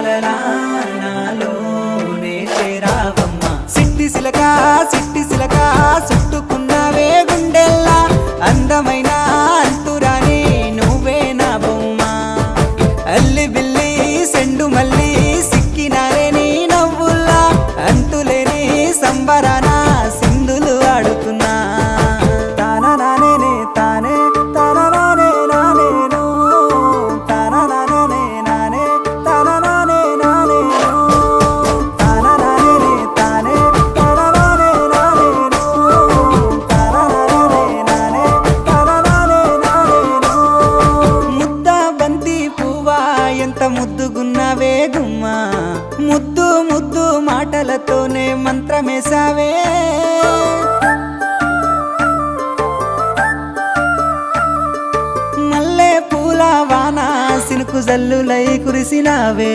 కలలా నాలోనే చేరావమ్మా. సిట్టి సిలక చుట్టుకున్నావే గుండెల్లా, అందమైన అంతురాని నువ్వే నా బొమ్మ. అల్లి బిల్లి సెండు మల్లి సిక్కినారే నీ నవ్వుల్లా, అంతులేని సంబరాన సింధులు ఆడుతున్నా. తాననానే తానే తాననానే నానేను, తాననానే నానే తాననానే నానేను, తాననానే తానే తాననానే నానేను, తాననానే నానే తాననానే నానేను. ముద్ద బంతి పువ్వా ఎంత ముద్దుగున్నావే గుమ్మా, ముద్దు ముద్దు మాటలతోనే మంత్రమేసావే. మల్లె పూల వాన సినుకు జల్లులై కురిసినావే.